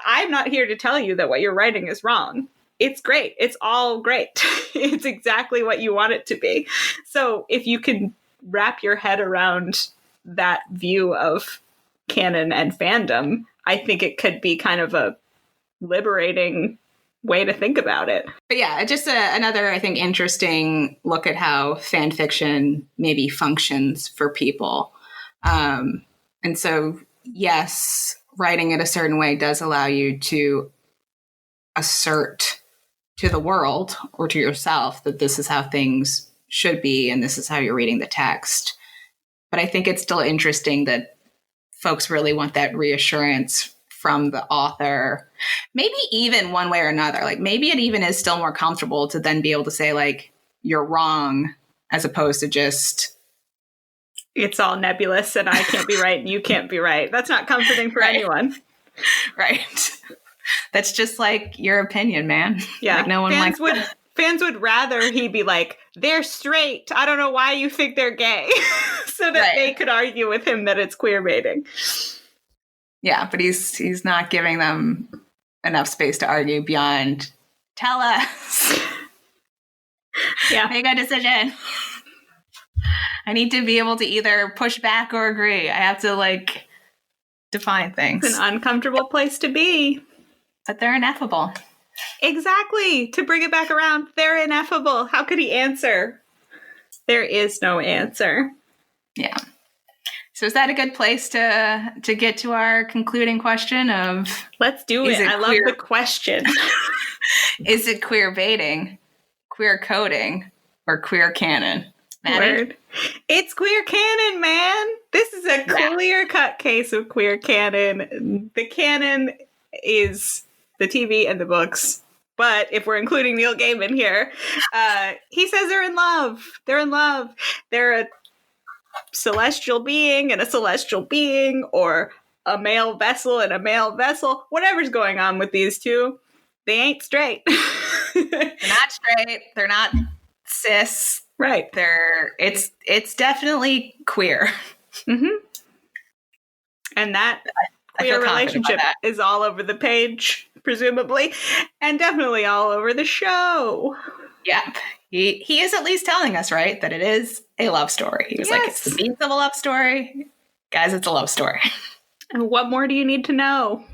I'm not here to tell you that what you're writing is wrong. It's great. It's all great. It's exactly what you want it to be. So if you can wrap your head around that view of canon and fandom, I think it could be kind of a liberating way to think about it. But yeah, just another, I think, interesting look at how fan fiction maybe functions for people. And so, yes, writing it a certain way does allow you to assert to the world or to yourself that this is how things should be and this is how you're reading the text. But I think it's still interesting that folks really want that reassurance from the author, maybe even one way or another. Like maybe it even is still more comfortable to then be able to say, like, you're wrong, as opposed to just, it's all nebulous and I can't be right and you can't be right. That's not comforting for anyone. Right. That's just like your opinion, man. Yeah. Like no one fans would rather he be like, they're straight. I don't know why you think they're gay. So that they could argue with him that it's queer baiting. Yeah, but he's not giving them enough space to argue beyond, tell us. Yeah. Make a decision. I need to be able to either push back or agree. I have to, like, define things. It's an uncomfortable place to be. But they're ineffable. Exactly. To bring it back around, they're ineffable. How could he answer? There is no answer. Yeah. So is that a good place to get to our concluding question of... Let's do it. I love the question. Is it queer baiting, queer coding, or queer canon? Maddie? Word. It's queer canon, man. This is a clear-cut case of queer canon. The canon is the TV and the books. But if we're including Neil Gaiman here, he says they're in love. They're in love. They're a celestial being and a celestial being, or a male vessel and a male vessel. Whatever's going on with these two, they ain't straight. They're not straight. They're not cis. Right. It's definitely queer. Mm-hmm. And that queer relationship is all over the page, presumably, and definitely all over the show. Yep. He is at least telling us, right, that it is a love story. He was like, it's the beats of a love story. Guys, it's a love story. And what more do you need to know?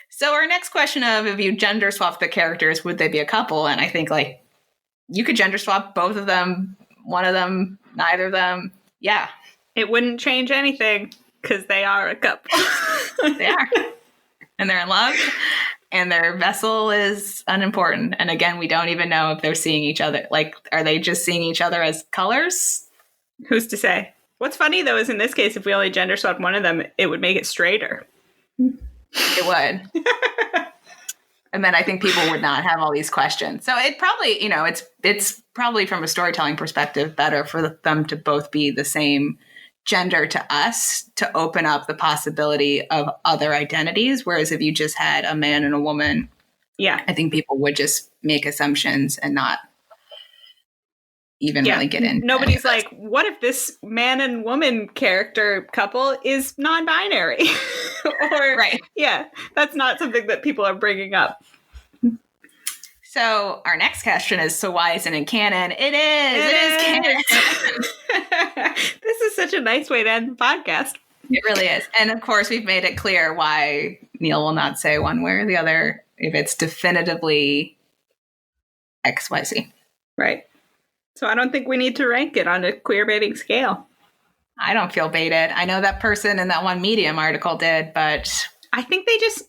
So our next question of, if you gender swap the characters, would they be a couple? And I think, like, you could gender swap both of them, one of them, neither of them. Yeah. It wouldn't change anything because they are a couple. They are. And they're in love. And their vessel is unimportant. And again, we don't even know if they're seeing each other. Like, are they just seeing each other as colors? Who's to say? What's funny, though, is in this case, if we only gender swapped one of them, it would make it straighter. It would. And then I think people would not have all these questions. So it probably, it's probably from a storytelling perspective better for them to both be the same gender to us, to open up the possibility of other identities. Whereas if you just had a man and a woman, I think people would just make assumptions and not even really get in. Nobody's like, what if this man and woman character couple is non-binary? Or, that's not something that people are bringing up. So our next question is, so why isn't it canon? It is canon. This is such a nice way to end the podcast. It really is. And of course, we've made it clear why Neil will not say one way or the other if it's definitively XYZ. Right. So I don't think we need to rank it on a queer baiting scale. I don't feel baited. I know that person in that one Medium article did, but I think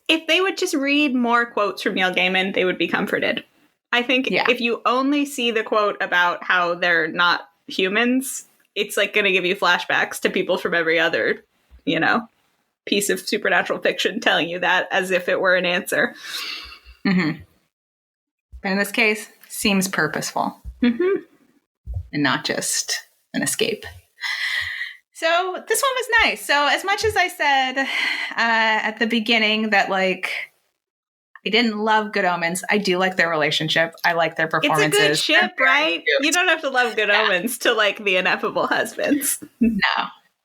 if they would just read more quotes from Neil Gaiman, they would be comforted. I think if you only see the quote about how they're not humans, it's like going to give you flashbacks to people from every other, piece of supernatural fiction telling you that as if it were an answer. Mm-hmm. But in this case, seems purposeful. Mm-hmm. And not just an escape. So this one was nice. So as much as I said at the beginning that, like, I didn't love Good Omens, I do like their relationship. I like their performances. It's a good ship, right? You don't have to love Good Omens to like the Ineffable husbands. No.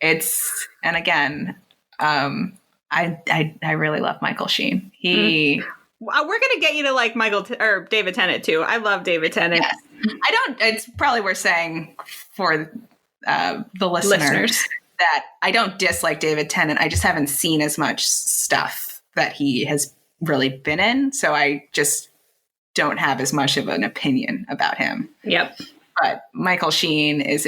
And again, I really love Michael Sheen. We're going to get you to like David Tennant too. I love David Tennant. Yes. It's probably worth saying for the listeners that I don't dislike David Tennant. I just haven't seen as much stuff that he has really been in. So I just don't have as much of an opinion about him. Yep. But Michael Sheen is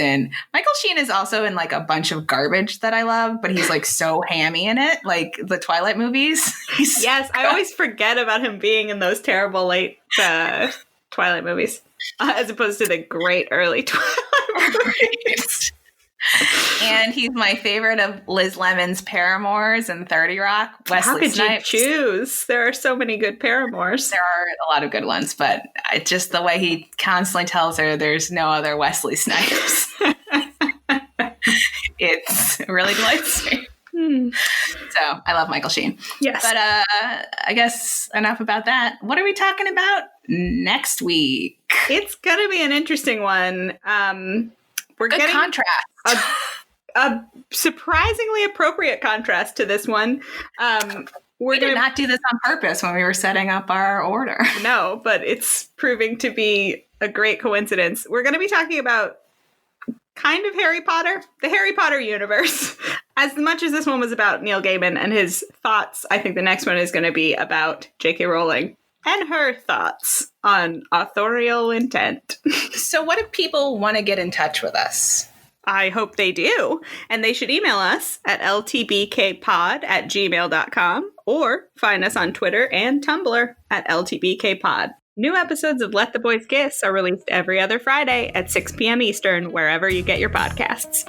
also in like a bunch of garbage that I love, but he's like so hammy in it, like the Twilight movies. Yes, I always forget about him being in those terrible late Twilight movies, as opposed to the great early Twilight movies. And he's my favorite of Liz Lemon's paramours in 30 Rock. Wesley How could Snipes. you choose? There are so many good paramours. There are a lot of good ones, but just the way he constantly tells her there's no other Wesley Snipes. It really delights me. So I love Michael Sheen. Yes. But I guess enough about that. What are we talking about next week? It's going to be an interesting one. We're Good getting contrast. A surprisingly appropriate contrast to this one. We did not do this on purpose when we were setting up our order. No, but it's proving to be a great coincidence. We're going to be talking about kind of Harry Potter, the Harry Potter universe. As much as this one was about Neil Gaiman and his thoughts, I think the next one is going to be about J.K. Rowling and her thoughts on authorial intent. So what if people want to get in touch with us? I hope they do. And they should email us at ltbkpod@gmail.com or find us on Twitter and Tumblr at ltbkpod. New episodes of Let the Boys Kiss are released every other Friday at 6 p.m. Eastern, wherever you get your podcasts.